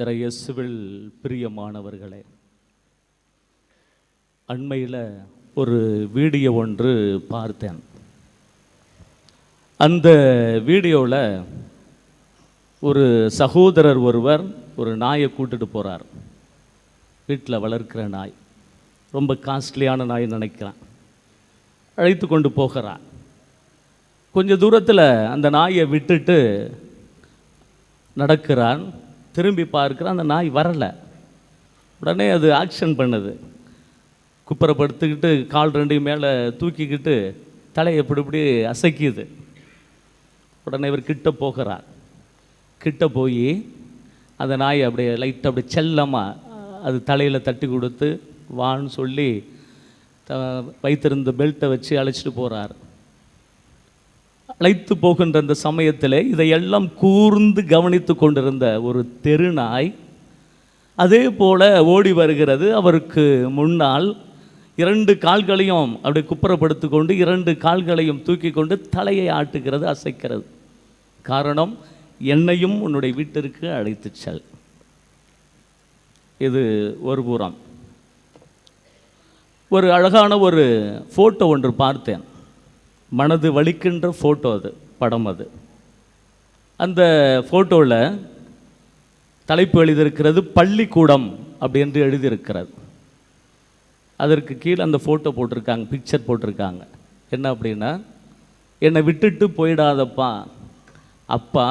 இயேசுவில் பிரியமானவர்களே, அண்மையில் ஒரு வீடியோ ஒன்று பார்த்தேன். அந்த வீடியோவில் ஒரு சகோதரர் ஒருவர் ஒரு நாயை கூட்டிட்டு போகிறார். வீட்டில் வளர்க்கிற நாய், ரொம்ப காஸ்ட்லியான நாய் நினைக்கிறான். அழைத்து கொண்டு போகிறார். கொஞ்சம் தூரத்தில் அந்த நாயை விட்டுட்டு நடக்கிறான். திரும்பி பார்க்குறான், அந்த நாய் வரலை. உடனே அது ஆக்ஷன் பண்ணுது. குப்புறப்படுத்திக்கிட்டு கால் ரெண்டையும் மேலே தூக்கிக்கிட்டு தலையை இப்படி அசைக்குது. உடனே இவர் கிட்ட போகிறார். கிட்ட போய் அந்த நாயை அப்படியே லைட்டாக அப்படியே செல்லமாக அது தலையில் தட்டி கொடுத்து வான்னு சொல்லி வைத்திருந்த பெல்ட்டை வச்சு அழைச்சிட்டு போகிறார். அழைத்து போகின்ற அந்த சமயத்தில் இதையெல்லாம் கூர்ந்து கவனித்து கொண்டிருந்த ஒரு தெருநாய் அதே போல் ஓடி வருகிறது. அவருக்கு முன்னால் 2 கால்களையும் அப்படி குப்புறப்படுத்தி கொண்டு 2 கால்களையும் தூக்கி கொண்டு தலையை ஆட்டுகிறது, அசைக்கிறது. காரணம், என்னையும் உன்னுடைய வீட்டிற்கு அழைத்து செல். இது ஒரு புறம். ஒரு அழகான ஒரு ஃபோட்டோ ஒன்று பார்த்தேன். மனது வலிக்கின்ற ஃபோட்டோ, அது படம். அது அந்த ஃபோட்டோவில் தலைப்பு எழுதியிருக்கிறது பள்ளிக்கூடம் அப்படி என்று எழுதியிருக்கிறது. அதற்கு கீழே அந்த ஃபோட்டோ போட்டிருக்காங்க, பிக்சர் போட்டிருக்காங்க. என்ன அப்படின்னா, என்னை விட்டுட்டு போயிடாதப்பா. அப்பா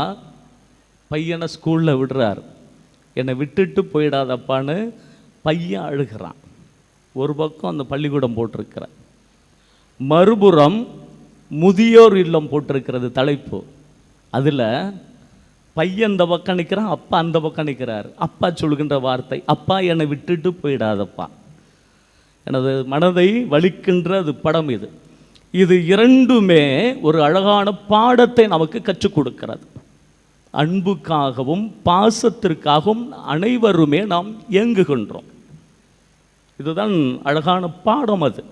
பையனை ஸ்கூலில் விடுறார், என்னை விட்டுட்டு போயிடாதப்பான்னு பையன் அழுகிறான். ஒரு பக்கம் அந்த பள்ளிக்கூடம் போட்டிருக்கிறார், மறுபுறம் முதியோர் இல்லம் போட்டிருக்கிறது தலைப்பு. அதில் பையன் இந்த பக்கம் நிற்கிறான், அப்பா அந்த பக்கம் நிற்கிறார். அப்பா சொல்கின்ற வார்த்தை, அப்பா என்னை விட்டுட்டு போயிடாதப்பா. எனது மனதை வலிக்கின்ற அது படம். இது இரண்டுமே ஒரு அழகான பாடத்தை நமக்கு கற்றுக் கொடுக்கிறது. அன்புக்காகவும் பாசத்திற்காகவும் அனைவருமே நாம் இயங்குகின்றோம். இதுதான் அழகான பாடம். அது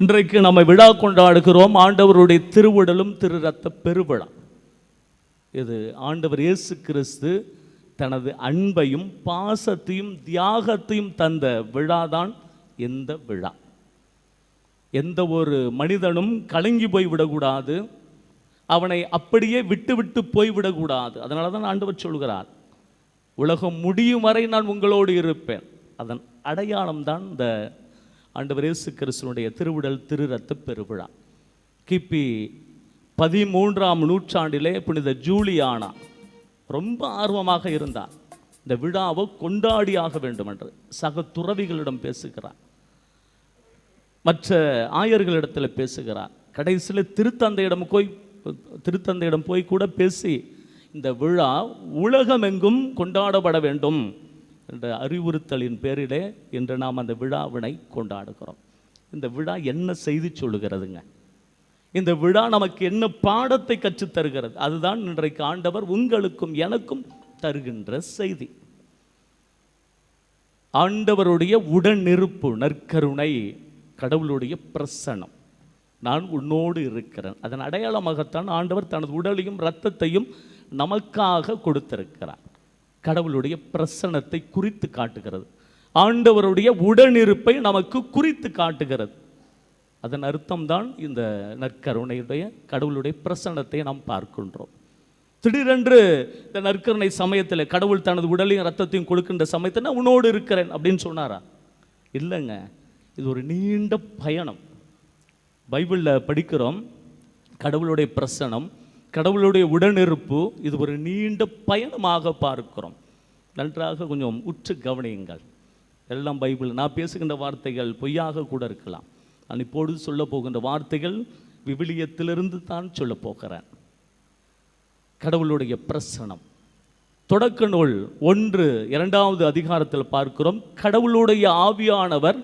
இன்றைக்கு நம்ம விழா கொண்டாடுகிறோம், ஆண்டவருடைய திருவுடலும் திரு ரத்த பெருவிழா. இது ஆண்டவர் இயேசு கிறிஸ்து தனது அன்பையும் பாசத்தையும் தியாகத்தையும் தந்த விழாதான் இந்த விழா. எந்த ஒரு மனிதனும் கலங்கி போய்விடக்கூடாது, அவனை அப்படியே விட்டு போய்விடக்கூடாது. அதனால தான் ஆண்டவர் சொல்கிறார், உலகம் முடியும் வரை நான் உங்களோடு இருப்பேன். அதன் அடையாளம்தான் இந்த ஆண்டவர் இயேசு கிறிஸ்துவினுடைய திருவுடல் திரு ரத்த பெருவிழா. கிபி 13ஆம் நூற்றாண்டிலே புனித ஜூலியானா ரொம்ப ஆர்வமாக இருந்தார். இந்த விழாவை கொண்டாடியாக வேண்டும் என்று சக துறவிகளிடம் பேசுகிறார், மற்ற ஆயர்களிடத்தில் பேசுகிறார். கடைசியில் திருத்தந்தையிடம் போய் கூட பேசி இந்த விழா உலகமெங்கும் கொண்டாடப்பட வேண்டும் என்ற அறிவுறுத்தலின் பேரிலே இன்று நாம் அந்த விழாவினை கொண்டாடுகிறோம். இந்த விழா என்ன செய்தி சொல்லுகிறதுங்க? இந்த விழா நமக்கு என்ன பாடத்தை கற்றுத் தருகிறது? அதுதான் இன்றைக்கு ஆண்டவர் உங்களுக்கும் எனக்கும் தருகின்ற செய்தி. ஆண்டவருடைய உடனிருப்பு, நற்கருணை, கடவுளுடைய பிரசன்னம். நான் உன்னோடு இருக்கிறேன். அதன் அடையாளமாகத்தான் ஆண்டவர் தனது உடலையும் இரத்தத்தையும் நமக்காக கொடுத்திருக்கிறார். கடவுளுடைய பிரசன்னத்தை குறித்து காட்டுகிறது. ஆண்டவருடைய உடனிருப்பை நமக்கு குறித்து காட்டுகிறது. அதன் அர்த்தம்தான் இந்த நற்கருணையுடைய கடவுளுடைய பிரசன்னத்தை நாம் பார்க்கின்றோம். திடீரென்று இந்த நற்கருணை சமயத்தில் கடவுள் தனது உடலையும் இரத்தத்தையும் கொடுக்கின்ற சமயத்தில் நான் உன்னோடு இருக்கிறேன் அப்படின்னு சொன்னாரா? இல்லைங்க, இது ஒரு நீண்ட பயணம். பைபிளில் படிக்கிறோம், கடவுளுடைய பிரசன்னம், கடவுளுடைய உடனிருப்பு, இது ஒரு நீண்ட பயணமாக பார்க்கிறோம். நன்றாக கொஞ்சம் உற்று கவனியுங்கள். எல்லாம் பைபிள். நான் பேசுகின்ற வார்த்தைகள் பொய்யாக கூட இருக்கலாம். நான் இப்பொழுது சொல்ல போகின்ற வார்த்தைகள் விவிலியத்திலிருந்து தான் சொல்ல போகிறேன். கடவுளுடைய பிரசன்னம். தொடக்க நூல் 1-2வது அதிகாரத்தில் பார்க்கிறோம், கடவுளுடைய ஆவியானவர்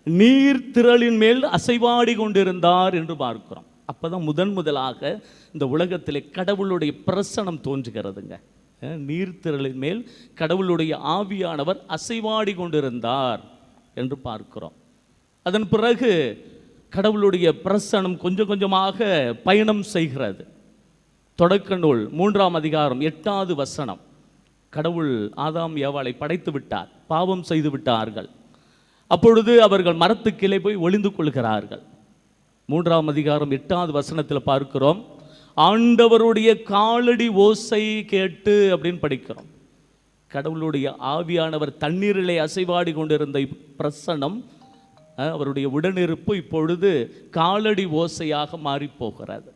நீர்த்திரளின் மேல் அசைவாடி கொண்டிருந்தார் என்று பார்க்கிறோம். அப்போதான் முதலாக இந்த உலகத்திலே கடவுளுடைய பிரசன்னம் தோன்றுகிறதுங்க. நீர்த்திரளின் மேல் கடவுளுடைய ஆவியானவர் அசைவாடி கொண்டிருந்தார் என்று பார்க்கிறோம். அதன் பிறகு கடவுளுடைய பிரசன்னம் கொஞ்சம் கொஞ்சமாக பயணம் செய்கிறது. தொடக்க நூல் 3ஆம் அதிகாரம் 8வது வசனம். கடவுள் ஆதாம் ஏவாளை படைத்து விட்டார், பாவம் செய்து விட்டார்கள். அப்பொழுது அவர்கள் மரத்துக்கிளை போய் ஒளிந்து கொள்கிறார்கள். 3ஆம் அதிகாரம் 8வது வசனத்தில் பார்க்கிறோம், ஆண்டவருடைய காலடி ஓசை கேட்டு அப்படின்னு படிக்கிறோம். கடவுளுடைய ஆவியானவர் தண்ணீரிலே அசைவாடி கொண்டிருந்த பிரசன்னம், அவருடைய உடனிருப்பு இப்பொழுது காலடி ஓசையாக மாறி போகிறது.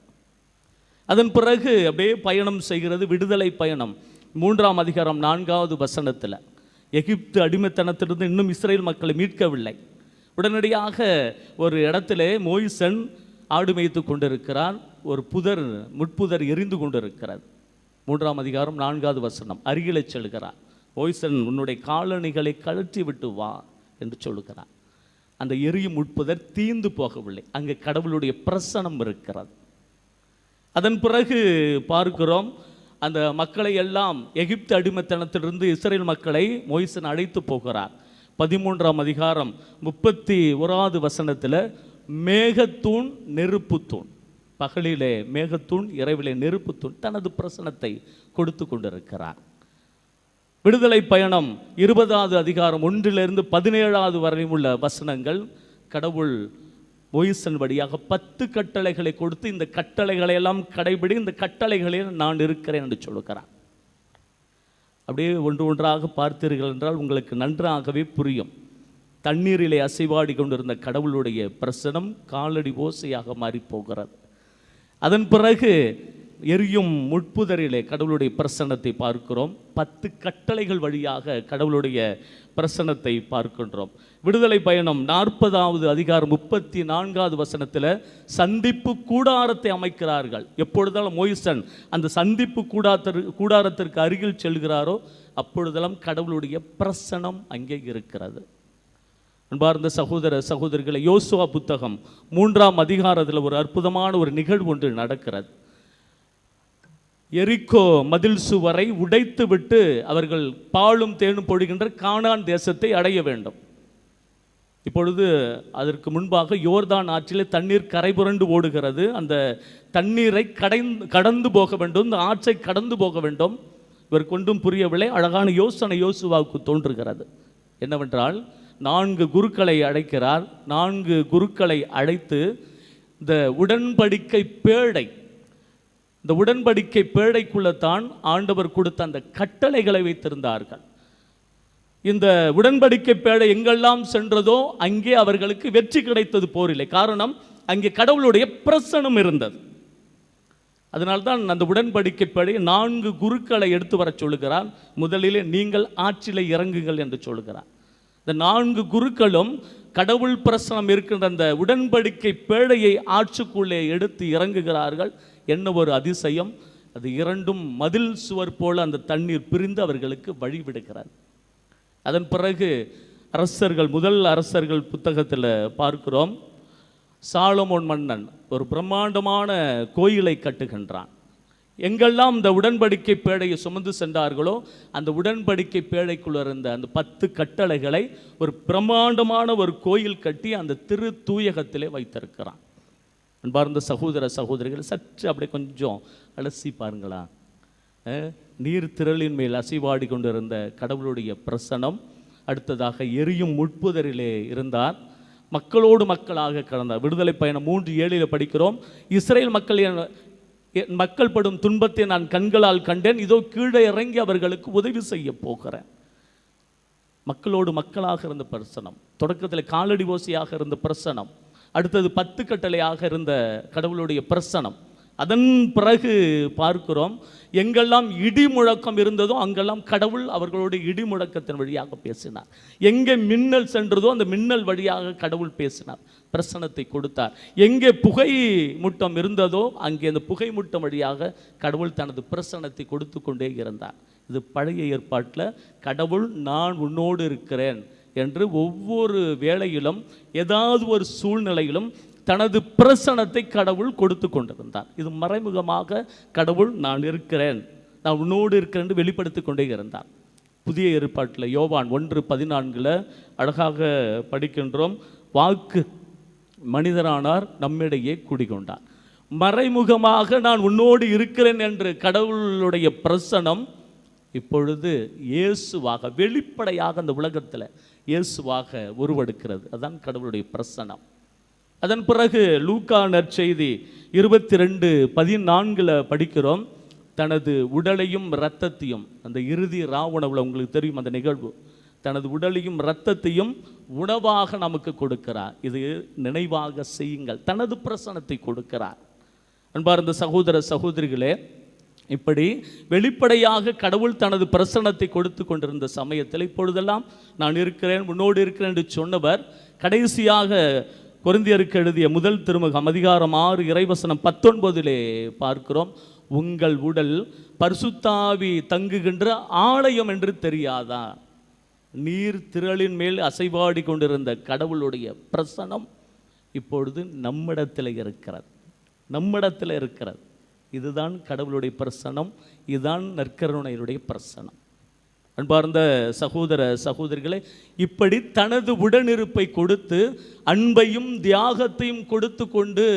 அதன் பிறகு அப்படியே பயணம் செய்கிறது, விடுதலை பயணம். 3ஆம் அதிகாரம் 4வது வசனத்தில், எகிப்து அடிமைத்தனத்திலிருந்து இன்னும் இஸ்ரேல் மக்களை மீட்கவில்லை. உடனடியாக ஒரு இடத்திலே மோய்சன் ஆடு மேய்த்து கொண்டிருக்கிறார். ஒரு முட்புதர் எரிந்து கொண்டிருக்கிறது. 3ஆம் அதிகாரம் 4வது வசனம், அருகிலே செல்கிறார். மோய்சன், உன்னுடைய காலணிகளை கழற்றி விட்டு வா என்று சொல்லுகிறார். அந்த எரியும் முட்புதர் தீந்து போகவில்லை, அங்கே கடவுளுடைய பிரசனம் இருக்கிறது. அதன் பிறகு பார்க்கிறோம், அந்த மக்களை எல்லாம் எகிப்து அடிமைத்தனத்திலிருந்து இஸ்ரேல் மக்களை மோய்சன் அழைத்து போகிறார். 13ஆம் அதிகாரம் 31வது வசனத்தில், மேகத்தூண் நெருப்புத்தூண், பகலிலே மேகத்தூண் இரவிலே நெருப்புத்தூண் தனது பிரசனத்தை கொடுத்து கொண்டிருக்கிறார். விடுதலை பயணம் 20வது அதிகாரம் 1லிருந்து 17வது வரையும் உள்ள வசனங்கள், கடவுள் மோய்சன் வழியாக 10 கட்டளைகளை கொடுத்து, இந்த கட்டளைகளை எல்லாம் கடைபிடி, இந்த கட்டளைகளில் நான் இருக்கிறேன் என்று சொல்லுகிறார். அப்படியே ஒன்று ஒன்றாக பார்த்தீர்கள் என்றால் உங்களுக்கு நன்றாகவே புரியும். தண்ணீரிலே அசைவாடி கொண்டிருந்த கடவுளுடைய பிரசனம் காலடி ஓசையாக மாறி போகிறது. அதன் பிறகு எரியும் முட்புதரிலே கடவுளுடைய பிரசன்னத்தை பார்க்கிறோம். 10 கட்டளைகள் வழியாக கடவுளுடைய பிரசன்னத்தை பார்க்கின்றோம். விடுதலை பயணம் 40வது அதிகாரம் 34வது வசனத்தில், சந்திப்பு கூடாரத்தை அமைக்கிறார்கள். எப்பொழுதெல்லாம் மோய்சன் அந்த சந்திப்பு கூடாரத்திற்கு அருகில் செல்கிறாரோ அப்பொழுதெல்லாம் கடவுளுடைய பிரசனம் அங்கே இருக்கிறது. அன்பார்ந்த சகோதர சகோதரிகளை, யோசுவா புத்தகம் 3ஆம் அதிகாரத்தில் ஒரு அற்புதமான ஒரு நிகழ்வு ஒன்று நடக்கிறது. எரிக்கோ மதில் சுவரை உடைத்து விட்டு அவர்கள் பாலும் தேனும் பொழிகின்ற கானான் தேசத்தை அடைய வேண்டும். இப்பொழுது அதற்கு முன்பாக யோர்தான் ஆற்றிலே தண்ணீர் கரைபுரண்டு ஓடுகிறது. அந்த தண்ணீரை கடந்து போக வேண்டும், இந்த ஆற்றை கடந்து போக வேண்டும். இவர் கொண்டும் புரியவில்லை. அழகான யோசனை யோசுவாவுக்கு தோன்றுகிறது. என்னவென்றால், 4 குருக்களை அழைக்கிறார். 4 குருக்களை அழைத்து இந்த உடன்படிக்கை பேழை, இந்த உடன்படிக்கை பேழைக்குள்ளத்தான் ஆண்டவர் கொடுத்த அந்த கட்டளைகளை வைத்திருந்தார்கள். இந்த உடன்படிக்கை பேழை எங்கெல்லாம் சென்றதோ அங்கே அவர்களுக்கு வெற்றி கிடைத்தது போரில்லை. காரணம், அங்கே கடவுளுடைய பிரசனம் இருந்தது. அதனால்தான் அந்த உடன்படிக்கை பேழை 4 குருக்களை எடுத்து வர சொல்லுகிறார். முதலிலே நீங்கள் ஆற்றிலே இறங்குங்கள் என்று சொல்லுகிறார். இந்த 4 குருக்களும் கடவுள் பிரசனம் இருக்கின்ற அந்த உடன்படிக்கை பேழையை ஆற்றுக்குள்ளே எடுத்து இறங்குகிறார்கள். என்ன ஒரு அதிசயம்! அது 2ம் மதில் சுவர் போல அந்த தண்ணீர் பிரிந்து அவர்களுக்கு வழிவிடுகிறார். அதன் பிறகு முதல் அரசர்கள் புத்தகத்தில் பார்க்கிறோம், சாலமோன் மன்னன் ஒரு பிரம்மாண்டமான கோயிலை கட்டுகின்றான். எங்கெல்லாம் இந்த உடன்படிக்கை பேழையை சுமந்து சென்றார்களோ அந்த உடன்படிக்கை பேழைக்குள்ள இருந்த அந்த 10 கட்டளைகளை ஒரு பிரம்மாண்டமான ஒரு கோயில் கட்டி அந்த திரு தூயகத்திலே வைத்திருக்கிறான். அன்பார்ந்த சகோதர சகோதரிகள், சற்று அப்படியே கொஞ்சம் அலசி பாருங்களா. நீர் திரளின் மேல் அசைவாடி கொண்டிருந்த கடவுளுடைய பிரசனம். அடுத்ததாக எரியும் முட்புதரிலே இருந்தார். மக்களோடு மக்களாக கடந்தார். விடுதலை பயணம் 3:7 படிக்கிறோம், இஸ்ரேல் மக்கள் படும் துன்பத்தை நான் கண்களால் கண்டேன், இதோ கீழே இறங்கி அவர்களுக்கு உதவி செய்ய போகிறேன். மக்களோடு மக்களாக இருந்த பிரசனம், தொடக்கத்தில் காலடி ஓசையாக இருந்த பிரசனம், அடுத்தது 10 கட்டளையாக இருந்த கடவுளுடைய பிரசனம். அதன் பிறகு பார்க்கிறோம், எங்கெல்லாம் இடி முழக்கம் இருந்ததோ அங்கெல்லாம் கடவுள் அவர்களுடைய இடி முழக்கத்தின் வழியாக பேசினார். எங்கே மின்னல் சென்றதோ அந்த மின்னல் வழியாக கடவுள் பேசினார், பிரசனத்தை கொடுத்தார். எங்கே புகை மூட்டம் இருந்ததோ அங்கே அந்த புகை மூட்டம் வழியாக கடவுள் தனது பிரசனத்தை கொடுத்து கொண்டே இருந்தார். இது பழைய ஏற்பாட்டில் கடவுள் நான் உன்னோடு இருக்கிறேன் என்று ஒவ்வொரு வேளையிலும் ஏதாவது ஒரு சூழ்நிலையிலும் தனது பிரசனத்தை கடவுள் கொடுத்து கொண்டிருந்தார். இது மறைமுகமாக கடவுள் நான் இருக்கிறேன், நான் உன்னோடு இருக்கிறேன் என்று வெளிப்படுத்தி கொண்டே இருந்தார். புதிய ஏற்பாட்டில் யோவான் 1:14 அழகாக படிக்கின்றோம், வாக்கு மனிதரானார், நம்மிடையே குடிகொண்டார். மறைமுகமாக நான் உன்னோடு இருக்கிறேன் என்று கடவுளுடைய பிரசனம் இப்பொழுது இயேசுவாக வெளிப்படையாக அந்த உலகத்தில் இயேசுவாக உருவெடுக்கிறது. அதுதான் கடவுளுடைய பிரசனம். அதன் பிறகு லூக்கா நற்செய்தி 22:14 படிக்கிறோம், தனது உடலையும் இரத்தத்தையும், அந்த இறுதி ராவுணவில் உங்களுக்கு தெரியும் அந்த நிகழ்வு, தனது உடலையும் இரத்தத்தையும் உணவாக நமக்கு கொடுக்கிறார். இது நினைவாக செய்யுங்கள். தனது பிரசனத்தை கொடுக்கிறார். அன்பார்ந்த சகோதர சகோதரிகளே, இப்படி வெளிப்படையாக கடவுள் தனது பிரசனத்தை கொடுத்து கொண்டிருந்த சமயத்தில், இப்பொழுதெல்லாம் நான் இருக்கிறேன், உன்னோடு இருக்கிறேன் என்று சொன்னவர் கடைசியாக கொரிந்தியருக்கு எழுதிய முதல் திருமுகம் அதிகாரம் 6 இறைவசனம் 19 பார்க்கிறோம், உங்கள் உடல் பரிசுத்தாவி தங்குகின்ற ஆலயம் என்று தெரியாதா? நீர் திரளின் மேல் அசைவாடி கொண்டிருந்த கடவுளுடைய பிரசனம் இப்பொழுது நம்மிடத்தில் இருக்கிறது. நம்மிடத்தில் இருக்கிறது. இதுதான் கடவுளுடைய பிரசனம். இதுதான் நற்கருணையுடைய பிரசனம். அன்பார்ந்த சகோதர சகோதரிகளே, இப்படி தனது உடனிருப்பை கொடுத்து அன்பையும் தியாகத்தையும் கொடுத்து கொண்டு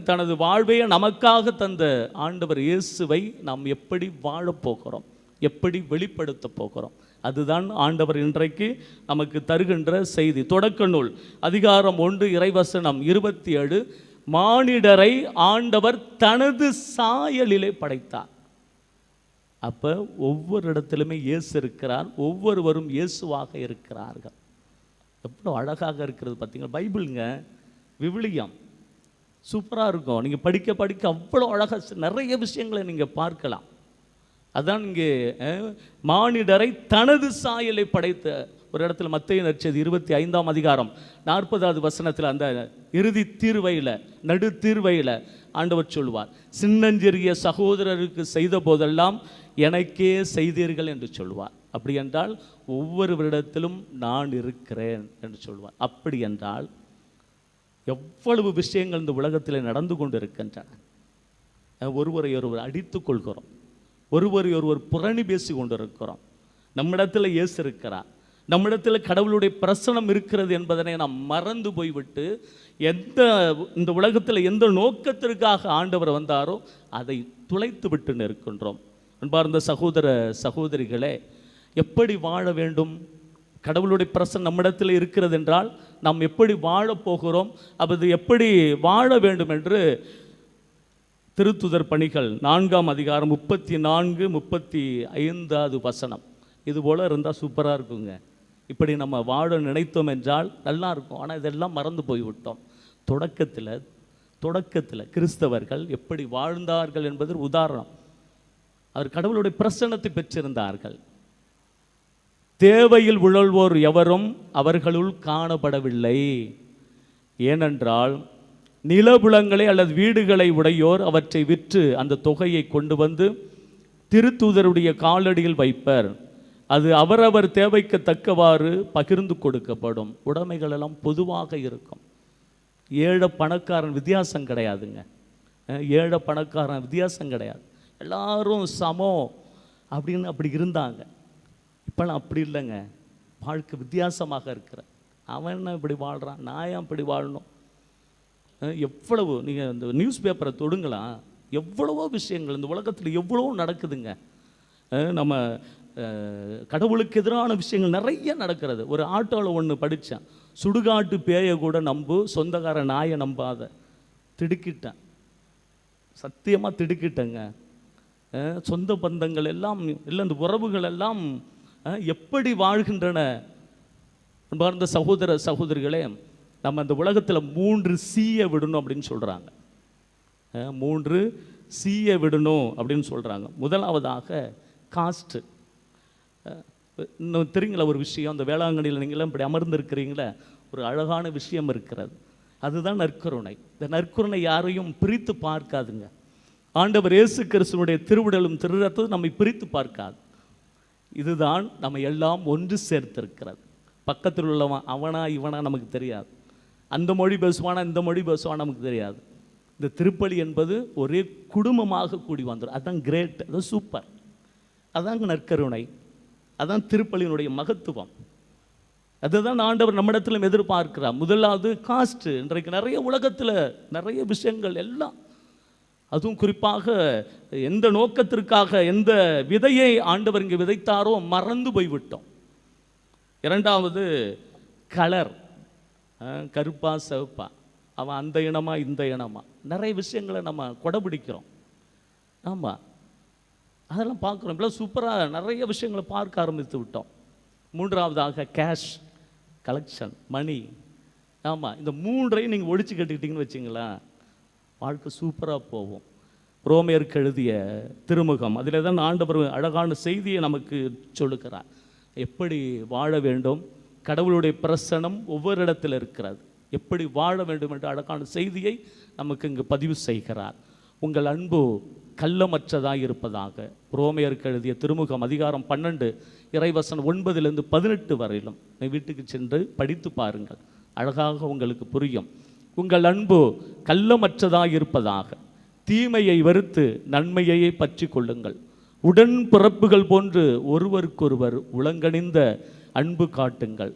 தனது வாழ்வையை நமக்காக தந்த ஆண்டவர் இயேசுவை நாம் எப்படி வாழப்போகிறோம், எப்படி வெளிப்படுத்த போகிறோம், அதுதான் ஆண்டவர் இன்றைக்கு நமக்கு தருகின்ற செய்தி. தொடக்க நூல் அதிகாரம் 1 இறைவசனம் 27, மானிடரை ஆண்டவர் தனது சாயலிலே படைத்தார். அப்போ ஒவ்வொரு இடத்திலுமே இயேசு இருக்கிறார், ஒவ்வொருவரும் இயேசுவாக இருக்கிறார்கள். எவ்வளோ அழகாக இருக்கிறது பார்த்தீங்களா? பைபிளுங்க, விவிலியம் சூப்பராக இருக்கும். நீங்கள் படிக்க படிக்க அவ்வளோ அழகாக நிறைய விஷயங்களை நீங்கள் பார்க்கலாம். அதான் இங்கே மானிடரை தனது சாயலை படைத்த ஒரு இடத்துல மத்தேயு நற்செய்தி 25ஆம் அதிகாரம் 40வது வசனத்தில் அந்த இறுதி தீர்வையில், நடு தீர்வையில் ஆண்டவர் சொல்வார், சின்னஞ்சிறிய சகோதரருக்கு செய்த போதெல்லாம் எனக்கே செய்தீர்கள் என்று சொல்வார். அப்படி என்றால் ஒவ்வொருவரிடத்திலும் நான் இருக்கிறேன் என்று சொல்வார். அப்படி என்றால் எவ்வளவு விஷயங்கள் இந்த உலகத்தில் நடந்து கொண்டு இருக்கின்றன. ஒருவரை ஒருவர் அடித்துக் கொள்கிறோம், ஒருவரை ஒருவர் புரணி பேசி கொண்டிருக்கிறோம். நம்மிடத்தில் இயேசு இருக்கிறார், நம்மிடத்தில் கடவுளுடைய பிரசனம் இருக்கிறது என்பதனை நாம் மறந்து போய்விட்டு இந்த உலகத்தில் எந்த நோக்கத்திற்காக ஆண்டவர் வந்தாரோ அதை துளைத்து விட்டு நிற்கின்றோம். அன்பார்ந்த சகோதர சகோதரிகளே, எப்படி வாழ வேண்டும்? கடவுளுடைய பிரசனம் நம்மிடத்தில் இருக்கிறது என்றால் நாம் எப்படி வாழப் போகிறோம், அது எப்படி வாழ வேண்டும் என்று திருத்துதர் பணிகள் 4ஆம் அதிகாரம் 34, 35 வசனம் இதுபோல் இருந்தால் சூப்பராக இருக்குங்க. இப்படி நம்ம வாழ நினைத்தோம் என்றால் நல்லா இருக்கும். ஆனால் இதெல்லாம் மறந்து போய்விட்டோம். தொடக்கத்தில் கிறிஸ்தவர்கள் எப்படி வாழ்ந்தார்கள் என்பது உதாரணம். அவர் கடவுளுடைய பிரசன்னத்தை பெற்றிருந்தார்கள். தேவையில் உழல்வோர் எவரும் அவர்களுள் காணப்படவில்லை. ஏனென்றால் நிலபுலங்களை அல்லது வீடுகளை உடையோர் அவற்றை விற்று அந்த தொகையை கொண்டு வந்து திருத்தூதருடைய காலடியில் வைப்பர். அது அவரவர் தேவைக்கு தக்கவாறு பகிர்ந்து கொடுக்கப்படும். உடைமைகள் எல்லாம் பொதுவாக இருக்கும். ஏழை பணக்காரன் வித்தியாசம் கிடையாதுங்க. ஏழை பணக்காரன் வித்தியாசம் கிடையாது. எல்லாரும் சமம் அப்படின்னு அப்படி இருந்தாங்க. இப்போலாம் அப்படி இல்லைங்க. வாழ்க்கை வித்தியாசமாக இருக்கிற. அவன் என்ன இப்படி வாழ்கிறான், நான் ஏன் இப்படி வாழணும்? எவ்வளவு நீங்கள் இந்த நியூஸ் பேப்பரை தொடுங்களாம், எவ்வளவோ விஷயங்கள் இந்த உலகத்தில் எவ்வளவோ நடக்குதுங்க. நம்ம கடவுளுக்கு எதிரான விஷயங்கள் நிறைய நடக்கிறது. ஒரு ஆட்டோவில் ஒன்று படித்தேன், சுடுகாட்டு பேயை கூட நம்பு, சொந்தக்கார நாயை நம்பாத. திடுக்கிட்டேன், சத்தியமாக திடுக்கிட்டேங்க. சொந்த பந்தங்கள் எல்லாம் இல்லை, இந்த உறவுகள் எல்லாம் எப்படி வாழ்கின்றன. அன்பார்ந்த சகோதர சகோதரிகளே, நம்ம அந்த உலகத்தில் 3 சீயை விடணும் அப்படின்னு சொல்கிறாங்க. 3 சீயை விடணும் அப்படின்னு சொல்கிறாங்க. முதலாவதாக காஸ்ட்டு. இன்னும் தெரியுங்களா ஒரு விஷயம், அந்த வேளாங்கண்ணியில் நீங்களாம் இப்படி அமர்ந்திருக்கிறீங்களே, ஒரு அழகான விஷயம் இருக்கிறது. அதுதான் நற்கருணை. இந்த நற்கருணை யாரையும் பிரித்து பார்க்காதுங்க. ஆண்டவர் இயேசு கிறிஸ்துவினுடைய திருவுடலும் திருரத்தமும் நம்மை பிரித்து பார்க்காது. இதுதான் நம்ம எல்லாம் ஒன்று சேர்த்திருக்கிறது. பக்கத்தில் உள்ளவன் அவனா இவனா நமக்கு தெரியாது. அந்த மொழி பேசுவானா இந்த மொழி பேசுவானா நமக்கு தெரியாது. இந்த திருப்பலி என்பது ஒரே குடும்பமாக கூடி வந்துடும். அதுதான் கிரேட், அதுதான் சூப்பர், அதாங்க நற்கருணை, அதான் திருப்பலியினுடைய மகத்துவம். அதுதான் ஆண்டவர் நம்மிடத்திலும் எதிர்பார்க்கிறார். முதலாவது காஸ்ட்டு. இன்றைக்கு நிறைய உலகத்தில் நிறைய விஷயங்கள் எல்லாம் அதுவும் குறிப்பாக எந்த நோக்கத்திற்காக எந்த விதையை ஆண்டவர் இங்கே விதைத்தாரோ மறந்து போய்விட்டோம். இரண்டாவது கலர், கருப்பா சிவப்பா, அவன் அந்த இனமா இந்த இனமா, நிறைய விஷயங்களை நம்ம கொடைபிடிக்கிறோம். ஆமாம், அதெல்லாம் பார்க்குறோம். இப்போலாம் சூப்பராக நிறைய விஷயங்களை பார்க்க ஆரம்பித்து விட்டோம். மூன்றாவதாக கேஷ் கலெக்ஷன், மணி. ஆமாம், இந்த மூன்றையும் நீங்கள் ஒழிச்சு கட்டிக்கிட்டீங்கன்னு வச்சிங்களேன், வாழ்க்கை சூப்பராக போகும். ரோமையருக்கு எழுதிய திருமுகம், அதில் தான் ஆண்டவர் அழகான செய்தியை நமக்கு சொல்லுகிறார். எப்படி வாழ வேண்டும், கடவுளுடைய பிரசனம் ஒவ்வொரு இடத்துல இருக்கிறது, எப்படி வாழ வேண்டும் என்ற அழகான செய்தியை நமக்கு இங்கு பதிவு செய்கிறார். உங்கள் அன்பு கள்ளமற்றதாக இருப்பதாக. ரோமையருக்கு எழுதிய திருமுகம் அதிகாரம் 12 இறைவசனம் 9-18 வரையிலும் வீட்டுக்கு சென்று படித்து பாருங்கள், அழகாக உங்களுக்கு புரியும். உங்கள் அன்பு கள்ளமற்றதாக இருப்பதாக, தீமையை வெறுத்து நன்மையை பற்றி கொள்ளுங்கள், உடன் பிறப்புகள் போன்று ஒருவருக்கொருவர் உளங்கணிந்த அன்பு காட்டுங்கள்,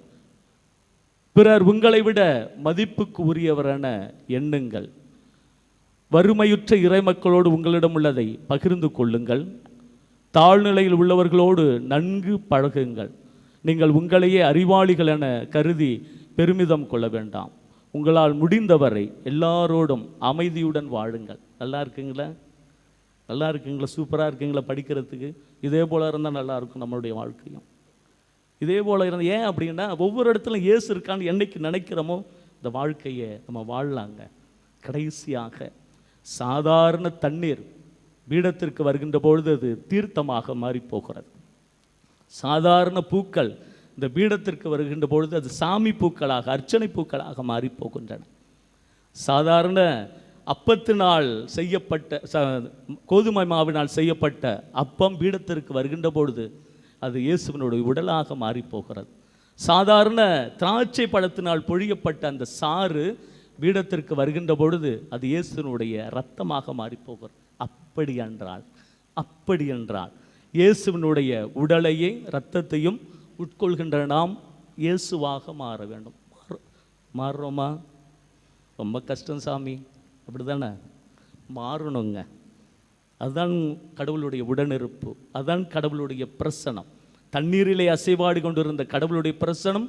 பிறர் உங்களை விட மதிப்புக்கு உரியவரென எண்ணுங்கள், வறுமையுற்ற இறைமக்களோடு உங்களிடம் உள்ளதை பகிர்ந்து கொள்ளுங்கள், தாழ்நிலையில் உள்ளவர்களோடு நன்கு பழகுங்கள், நீங்கள் உங்களையே அறிவாளிகள் என கருதி பெருமிதம் கொள்ள வேண்டாம், உங்களால் முடிந்தவரை எல்லாரோடும் அமைதியுடன் வாழுங்கள். நல்லா இருக்குங்களா? நல்லா இருக்குங்களா? சூப்பராக இருக்குங்களா? படிக்கிறதுக்கு இதே போல் இருந்தால் நல்லாயிருக்கும். நம்மளுடைய வாழ்க்கையும் இதே போல் இருந்தால், ஏன் அப்படின்னா ஒவ்வொரு இடத்துல இயேசு இருக்கான்னு என்னைக்கு நினைக்கிறோமோ இந்த வாழ்க்கையை நம்ம வாழலாங்க. கடைசியாக சாதாரண தண்ணீர் பீடத்திற்கு வருகின்ற பொழுது அது தீர்த்தமாக மாறி போகிறது. சாதாரண பூக்கள் இந்த பீடத்திற்கு வருகின்ற பொழுது அது சாமி பூக்களாக, அர்ச்சனை பூக்களாக மாறி போகின்றன. சாதாரண அப்பத்தினால் செய்யப்பட்ட கோதுமை மாவினால் செய்யப்பட்ட அப்பம் பீடத்திற்கு வருகின்ற பொழுது அது இயேசுவினுடைய உடலாக மாறி போகிறது. சாதாரண திராட்சை பழத்தினால் பொழியப்பட்ட அந்த சாறு பீடத்திற்கு வருகின்ற பொழுது அது இயேசுவினுடைய இரத்தமாக மாறி போகிறது. அப்படி என்றால் இயேசுவினுடைய உடலையே இரத்தத்தையும் உட்கொள்கின்ற நாம் இயேசுவாக மாற வேண்டும். மாறுறோமா? ரொம்ப கஷ்டம் சாமி, அப்படி தானே மாறணுங்க. அதுதான் கடவுளுடைய உடனிருப்பு, அதுதான் கடவுளுடைய பிரசனம். தண்ணீரிலே அசைவாடி கொண்டிருந்த கடவுளுடைய பிரசனம்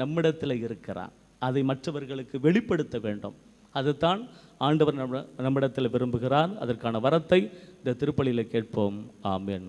நம்மிடத்தில் இருக்கிறார். அதை மற்றவர்களுக்கு வெளிப்படுத்த வேண்டும். அதுதான் ஆண்டவர் நம்மிடத்தில் விரும்புகிறார். அதற்கான வரத்தை இந்த திருப்பலியில் கேட்போம். ஆமென்.